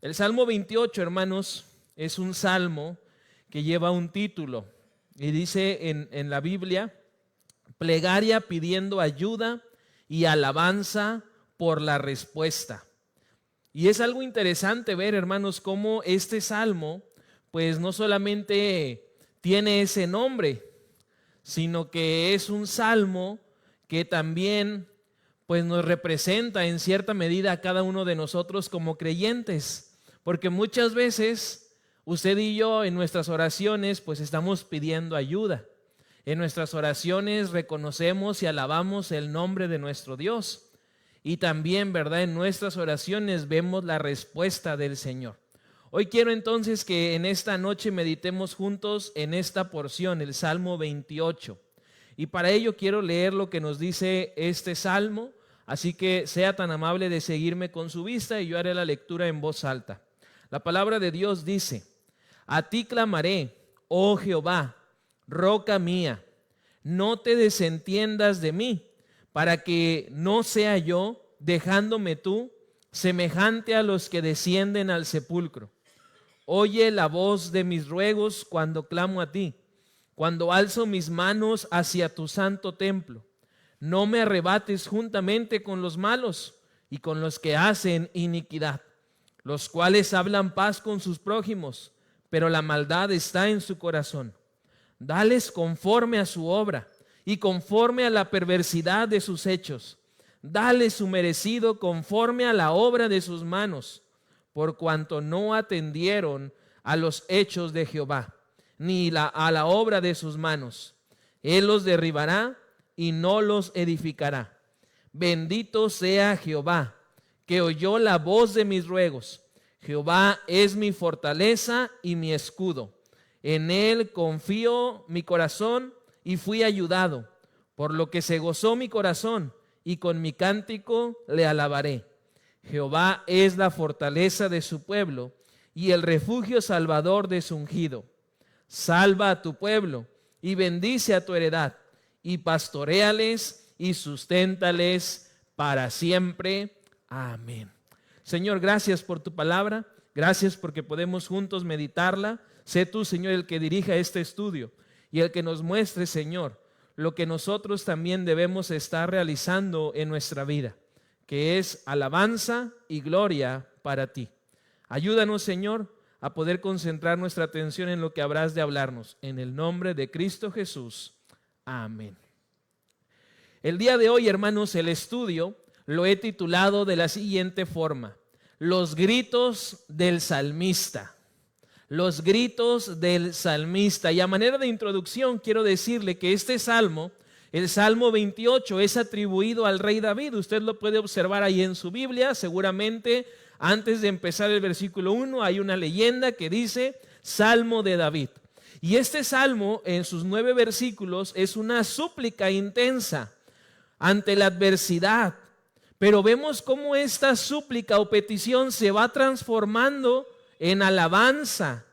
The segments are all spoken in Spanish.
El Salmo 28, hermanos, es un salmo que lleva un título y dice en la Biblia: plegaria pidiendo ayuda y alabanza por la respuesta. Y es algo interesante ver, hermanos, cómo este salmo pues no solamente tiene ese nombre, sino que es un salmo que también pues nos representa en cierta medida a cada uno de nosotros como creyentes, porque muchas veces usted y yo en nuestras oraciones pues estamos pidiendo ayuda. En nuestras oraciones reconocemos y alabamos el nombre de nuestro Dios, y también, ¿verdad?, en nuestras oraciones vemos la respuesta del Señor. Hoy quiero entonces que en esta noche meditemos juntos en esta porción, el Salmo 28. Y para ello quiero leer lo que nos dice este salmo, así que sea tan amable de seguirme con su vista y yo haré la lectura en voz alta. La palabra de Dios dice: a ti clamaré, oh Jehová, roca mía, no te desentiendas de mí, para que no sea yo, dejándome tú, semejante a los que descienden al sepulcro. Oye la voz de mis ruegos cuando clamo a ti, cuando alzo mis manos hacia tu santo templo. No me arrebates juntamente con los malos y con los que hacen iniquidad, los cuales hablan paz con sus prójimos, pero la maldad está en su corazón. Dales conforme a su obra y conforme a la perversidad de sus hechos. Dales su merecido conforme a la obra de sus manos, por cuanto no atendieron a los hechos de Jehová, ni a la obra de sus manos. Él los derribará y no los edificará. Bendito sea Jehová, que oyó la voz de mis ruegos. Jehová es mi fortaleza y mi escudo. En él confío mi corazón y fui ayudado, por lo que se gozó mi corazón y con mi cántico le alabaré. Jehová es la fortaleza de su pueblo y el refugio salvador de su ungido. Salva a tu pueblo y bendice a tu heredad, y pastoréales y susténtales para siempre. Amén. Señor, gracias por tu palabra, gracias porque podemos juntos meditarla. Sé tú, Señor, el que dirija este estudio y el que nos muestre, Señor, lo que nosotros también debemos estar realizando en nuestra vida, que es alabanza y gloria para ti. Ayúdanos, Señor, a poder concentrar nuestra atención en lo que habrás de hablarnos. En el nombre de Cristo Jesús. Amén. El día de hoy, hermanos, el estudio lo he titulado de la siguiente forma: los gritos del salmista. Los gritos del salmista. Y a manera de introducción quiero decirle que este salmo, el Salmo 28, es atribuido al rey David. Usted lo puede observar ahí en su Biblia. Seguramente antes de empezar el versículo 1 hay una leyenda que dice Salmo de David. Y este salmo en sus 9 versículos es una súplica intensa ante la adversidad. Pero vemos cómo esta súplica o petición se va transformando en alabanza,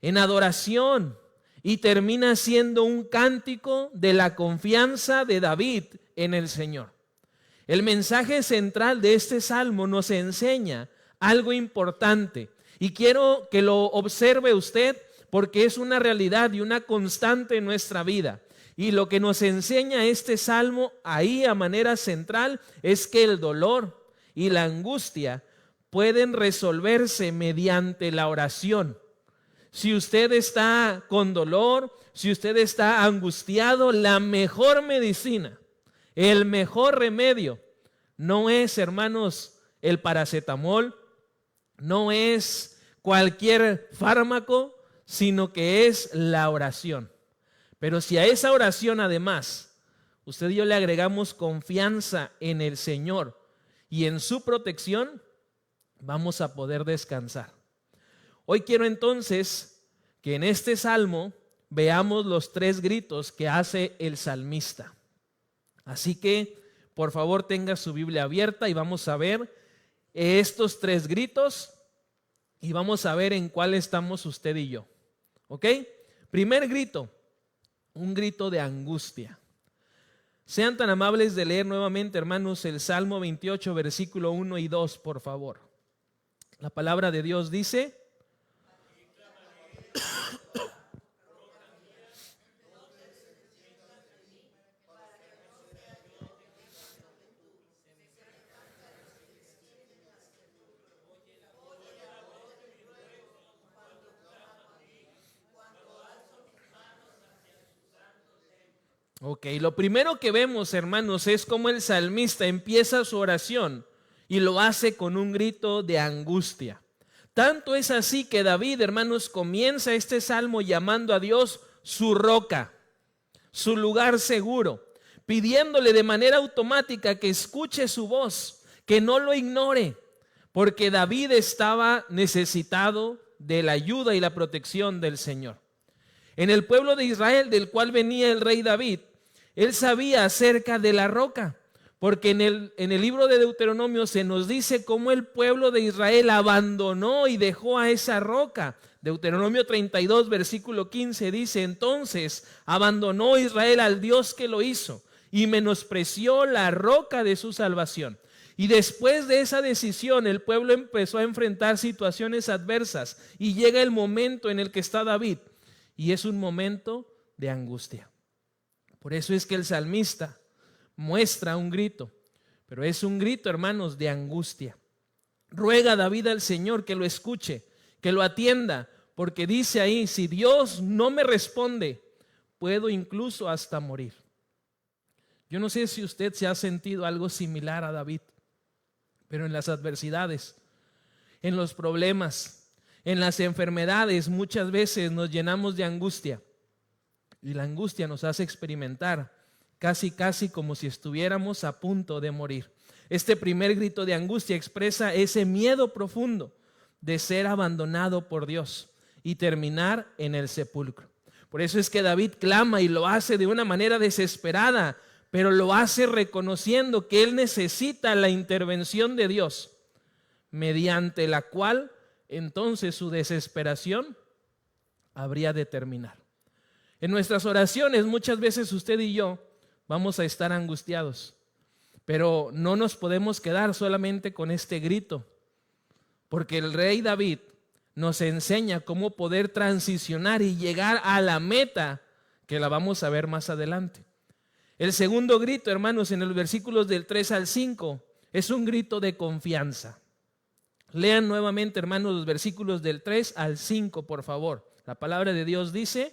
en adoración, y termina siendo un cántico de la confianza de David en el Señor. El mensaje central de este salmo nos enseña algo importante, y quiero que lo observe usted porque es una realidad y una constante en nuestra vida. Y lo que nos enseña este salmo ahí a manera central es que el dolor y la angustia pueden resolverse mediante la oración. Si usted está con dolor, si usted está angustiado, la mejor medicina, el mejor remedio, no es, hermanos, el paracetamol, no es cualquier fármaco, sino que es la oración. Pero si a esa oración además, usted y yo le agregamos confianza en el Señor y en su protección, vamos a poder descansar. Hoy quiero entonces que en este salmo veamos los 3 gritos que hace el salmista. Así que, por favor, tenga su Biblia abierta y vamos a ver estos 3 gritos y vamos a ver en cuál estamos usted y yo. ¿Ok? Primer grito, un grito de angustia. Sean tan amables de leer nuevamente, hermanos, el Salmo 28, versículo 1 y 2, por favor. La palabra de Dios dice: ok, lo primero que vemos, hermanos, es cómo el salmista empieza su oración y lo hace con un grito de angustia. Tanto es así que David, hermanos, comienza este salmo llamando a Dios su roca, su lugar seguro, pidiéndole de manera automática que escuche su voz, que no lo ignore, porque David estaba necesitado de la ayuda y la protección del Señor. En el pueblo de Israel, del cual venía el rey David, él sabía acerca de la roca, porque en el libro de Deuteronomio se nos dice cómo el pueblo de Israel abandonó y dejó a esa roca. Deuteronomio 32, versículo 15 dice: entonces abandonó Israel al Dios que lo hizo y menospreció la roca de su salvación. Y después de esa decisión, el pueblo empezó a enfrentar situaciones adversas y llega el momento en el que está David, y es un momento de angustia. Por eso es que el salmista muestra un grito, pero es un grito, hermanos, de angustia. Ruega David al Señor que lo escuche, que lo atienda, porque dice ahí: si Dios no me responde, puedo incluso hasta morir. Yo no sé si usted se ha sentido algo similar a David, pero en las adversidades, en los problemas, en las enfermedades, muchas veces nos llenamos de angustia, y la angustia nos hace experimentar casi como si estuviéramos a punto de morir. Este primer grito de angustia expresa ese miedo profundo de ser abandonado por Dios y terminar en el sepulcro. Por eso es que David clama, y lo hace de una manera desesperada, pero lo hace reconociendo que él necesita la intervención de Dios, mediante la cual entonces su desesperación habría de terminar. En nuestras oraciones muchas veces usted y yo vamos a estar angustiados, pero no nos podemos quedar solamente con este grito, porque el rey David nos enseña cómo poder transicionar y llegar a la meta, que la vamos a ver más adelante. El segundo grito, hermanos, en los versículos del 3 al 5, es un grito de confianza. Lean nuevamente, hermanos, los versículos del 3 al 5, por favor. La palabra de Dios dice: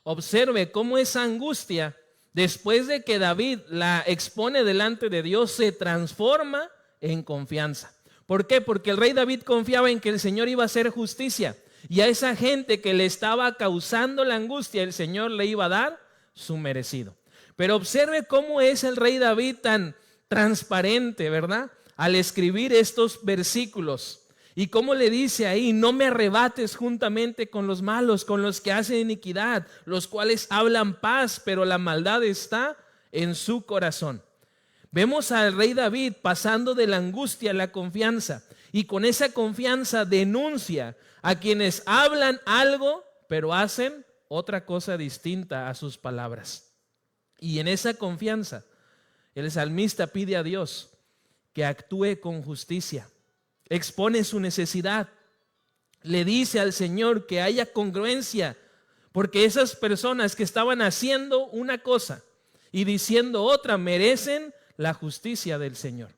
observe cómo esa angustia, después de que David la expone delante de Dios, se transforma en confianza. ¿Por qué? Porque el rey David confiaba en que el Señor iba a hacer justicia, y a esa gente que le estaba causando la angustia, el Señor le iba a dar su merecido. Pero observe cómo es el rey David tan transparente, ¿verdad?, al escribir estos versículos. Y cómo le dice ahí: no me arrebates juntamente con los malos, con los que hacen iniquidad, los cuales hablan paz, pero la maldad está en su corazón. Vemos al rey David pasando de la angustia a la confianza, y con esa confianza denuncia a quienes hablan algo, pero hacen otra cosa distinta a sus palabras. Y en esa confianza, el salmista pide a Dios que actúe con justicia. Expone su necesidad, le dice al Señor que haya congruencia, porque esas personas que estaban haciendo una cosa y diciendo otra merecen la justicia del Señor.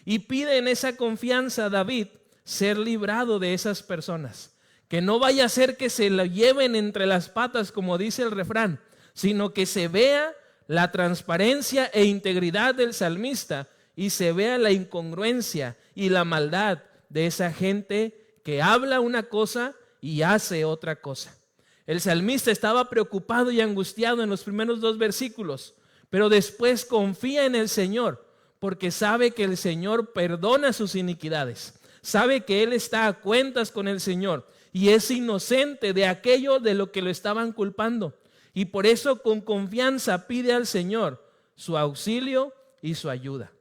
Y pide en esa confianza a David ser librado de esas personas, que no vaya a ser que se lo lleven entre las patas, como dice el refrán, sino que se vea la transparencia e integridad del salmista y se vea la incongruencia y la maldad de esa gente que habla una cosa y hace otra cosa. El salmista estaba preocupado y angustiado en los primeros 2 versículos, pero después confía en el Señor, porque sabe que el Señor perdona sus iniquidades. Sabe que él está a cuentas con el Señor y es inocente de aquello de lo que lo estaban culpando. Y por eso con confianza pide al Señor su auxilio y su ayuda.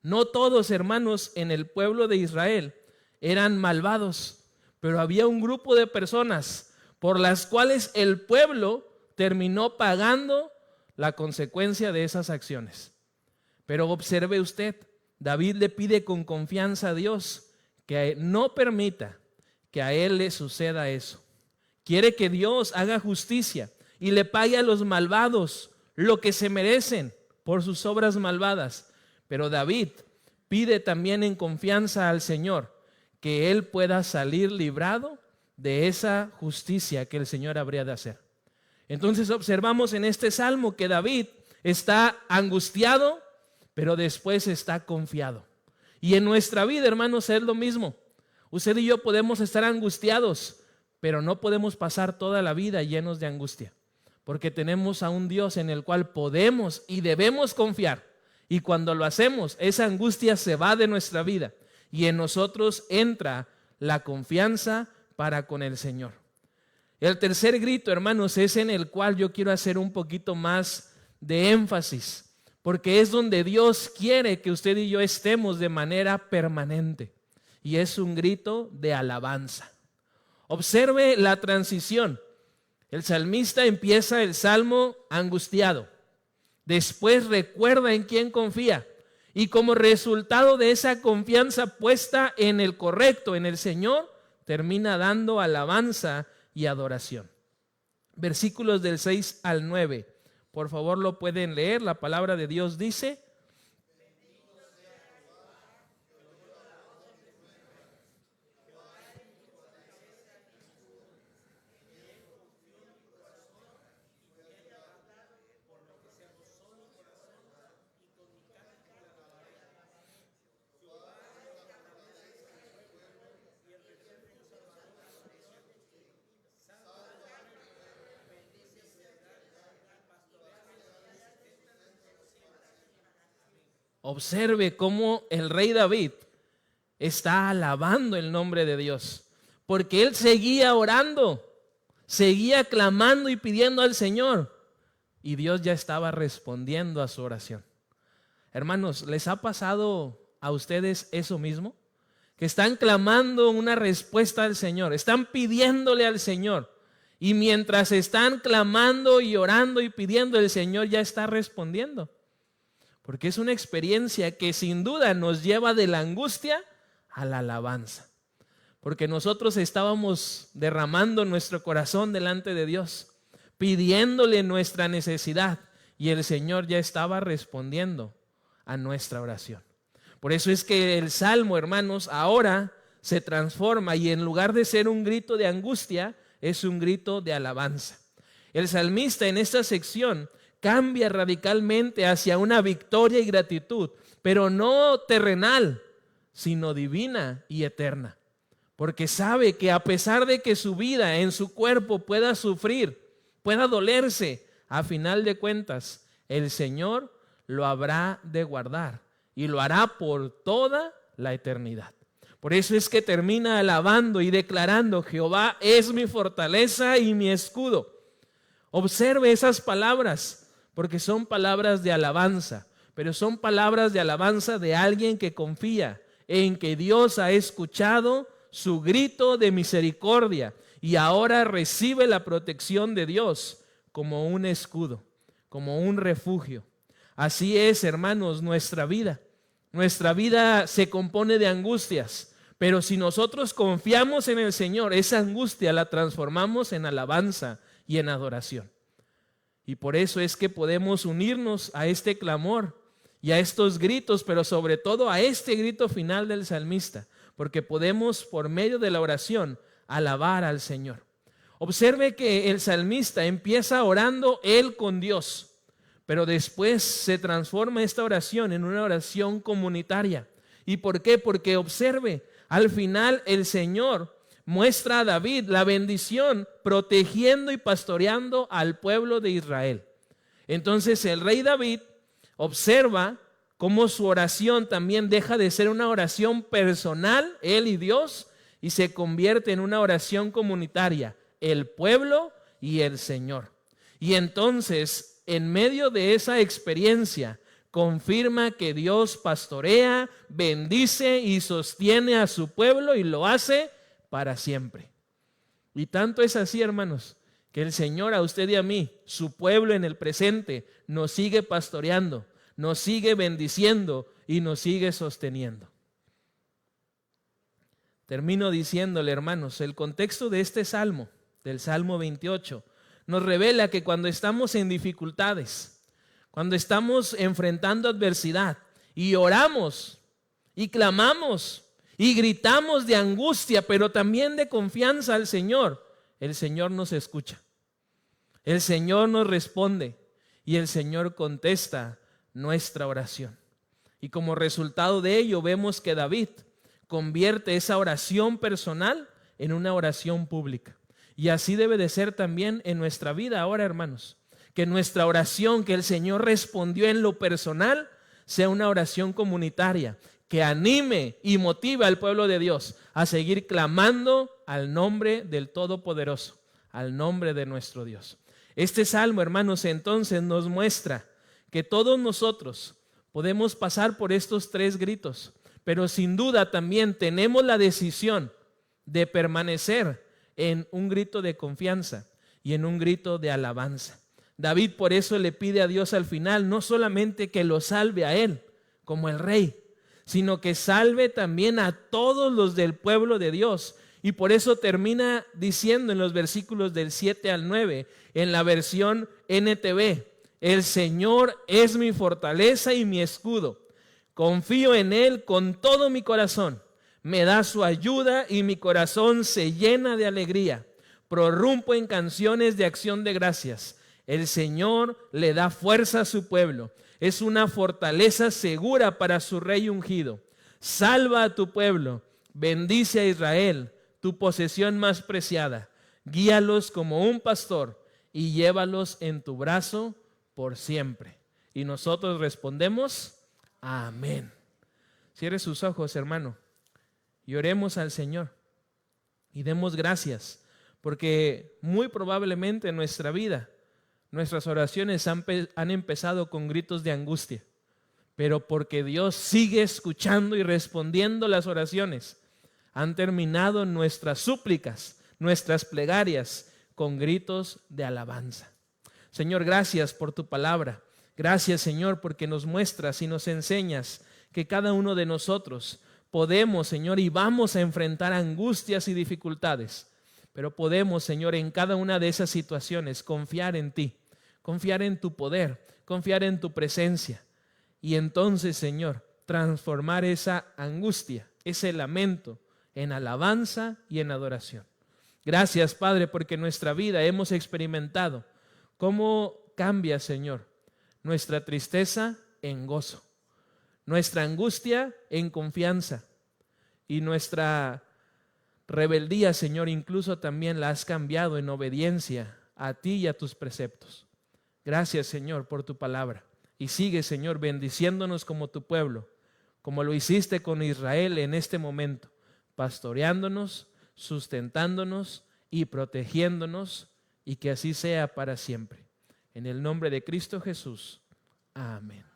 No todos, hermanos, en el pueblo de Israel eran malvados, pero había un grupo de personas por las cuales el pueblo terminó pagando la consecuencia de esas acciones. Pero observe usted, David le pide con confianza a Dios que no permita que a él le suceda eso. Quiere que Dios haga justicia y le pague a los malvados lo que se merecen por sus obras malvadas. Pero David pide también en confianza al Señor que él pueda salir librado de esa justicia que el Señor habría de hacer. Entonces observamos en este salmo que David está angustiado, pero después está confiado. Y en nuestra vida, hermanos, es lo mismo. Usted y yo podemos estar angustiados, pero no podemos pasar toda la vida llenos de angustia, porque tenemos a un Dios en el cual podemos y debemos confiar. Y cuando lo hacemos, esa angustia se va de nuestra vida y en nosotros entra la confianza para con el Señor. El tercer grito, hermanos, es en el cual yo quiero hacer un poquito más de énfasis, porque es donde Dios quiere que usted y yo estemos de manera permanente, y es un grito de alabanza. Observe la transición. El salmista empieza el salmo angustiado, después recuerda en quién confía, y como resultado de esa confianza puesta en el correcto, en el Señor, termina dando alabanza y adoración. Versículos del 6 al 9. Por favor, lo pueden leer. La palabra de Dios dice: observe cómo el rey David está alabando el nombre de Dios, porque él seguía orando, seguía clamando y pidiendo al Señor, y Dios ya estaba respondiendo a su oración. Hermanos, ¿les ha pasado a ustedes eso mismo? Que están clamando una respuesta al Señor, están pidiéndole al Señor, y mientras están clamando y orando y pidiendo, el Señor ya está respondiendo. Porque es una experiencia que sin duda nos lleva de la angustia a la alabanza. Porque nosotros estábamos derramando nuestro corazón delante de Dios, pidiéndole nuestra necesidad, y el Señor ya estaba respondiendo a nuestra oración. Por eso es que el salmo, hermanos, ahora se transforma y en lugar de ser un grito de angustia, es un grito de alabanza. El salmista en esta sección cambia radicalmente hacia una victoria y gratitud, pero no terrenal, sino divina y eterna. Porque sabe que a pesar de que su vida en su cuerpo pueda sufrir, pueda dolerse, a final de cuentas, el Señor lo habrá de guardar y lo hará por toda la eternidad. Por eso es que termina alabando y declarando: Jehová es mi fortaleza y mi escudo. Observe esas palabras, porque son palabras de alabanza, pero son palabras de alabanza de alguien que confía en que Dios ha escuchado su grito de misericordia y ahora recibe la protección de Dios como un escudo, como un refugio. Así es, hermanos, nuestra vida. Nuestra vida se compone de angustias, pero si nosotros confiamos en el Señor, esa angustia la transformamos en alabanza y en adoración. Y por eso es que podemos unirnos a este clamor y a estos gritos, pero sobre todo a este grito final del salmista, porque podemos por medio de la oración alabar al Señor. Observe que el salmista empieza orando él con Dios, pero después se transforma esta oración en una oración comunitaria. ¿Y por qué? Porque observe, al final el Señor muestra a David la bendición protegiendo y pastoreando al pueblo de Israel. Entonces el rey David observa cómo su oración también deja de ser una oración personal, él y Dios, y se convierte en una oración comunitaria, el pueblo y el Señor. Y entonces, en medio de esa experiencia, confirma que Dios pastorea, bendice y sostiene a su pueblo y lo hace para siempre. Y tanto es así, hermanos, que el Señor a usted y a mí, su pueblo en el presente, nos sigue pastoreando, nos sigue bendiciendo y nos sigue sosteniendo. Termino diciéndole, hermanos, el contexto de este salmo, del Salmo 28, nos revela que cuando estamos en dificultades, cuando estamos enfrentando adversidad y oramos y clamamos y gritamos de angustia, pero también de confianza al Señor, el Señor nos escucha. El Señor nos responde y el Señor contesta nuestra oración. Y como resultado de ello vemos que David convierte esa oración personal en una oración pública. Y así debe de ser también en nuestra vida ahora, hermanos. Que nuestra oración, que el Señor respondió en lo personal, sea una oración comunitaria, que anime y motive al pueblo de Dios a seguir clamando al nombre del Todopoderoso, al nombre de nuestro Dios. Este salmo, hermanos, entonces nos muestra que todos nosotros podemos pasar por estos tres gritos, pero sin duda también tenemos la decisión de permanecer en un grito de confianza y en un grito de alabanza. David por eso le pide a Dios al final no solamente que lo salve a él como el rey, sino que salve también a todos los del pueblo de Dios. Y por eso termina diciendo en los versículos del 7 al 9, en la versión NTV, el Señor es mi fortaleza y mi escudo. Confío en Él con todo mi corazón. Me da su ayuda y mi corazón se llena de alegría. Prorrumpo en canciones de acción de gracias. El Señor le da fuerza a su pueblo. Es una fortaleza segura para su rey ungido. Salva a tu pueblo. Bendice a Israel, tu posesión más preciada. Guíalos como un pastor y llévalos en tu brazo por siempre. Y nosotros respondemos, amén. Cierre sus ojos, hermano, y oremos al Señor. Y demos gracias, porque muy probablemente en nuestra vida, nuestras oraciones han empezado con gritos de angustia, pero porque Dios sigue escuchando y respondiendo las oraciones, han terminado nuestras súplicas, nuestras plegarias con gritos de alabanza. Señor, gracias por tu palabra. Gracias, Señor, porque nos muestras y nos enseñas que cada uno de nosotros podemos, Señor, y vamos a enfrentar angustias y dificultades, pero podemos, Señor, en cada una de esas situaciones confiar en ti, confiar en tu poder, confiar en tu presencia. Y entonces, Señor, transformar esa angustia, ese lamento, en alabanza y en adoración. Gracias, Padre, porque en nuestra vida hemos experimentado cómo cambia, Señor, nuestra tristeza en gozo, nuestra angustia en confianza y nuestra rebeldía, Señor, incluso también la has cambiado en obediencia a ti y a tus preceptos. Gracias, Señor, por tu palabra. Y sigue, Señor, bendiciéndonos como tu pueblo, como lo hiciste con Israel en este momento, pastoreándonos, sustentándonos y protegiéndonos, y que así sea para siempre. En el nombre de Cristo Jesús. Amén.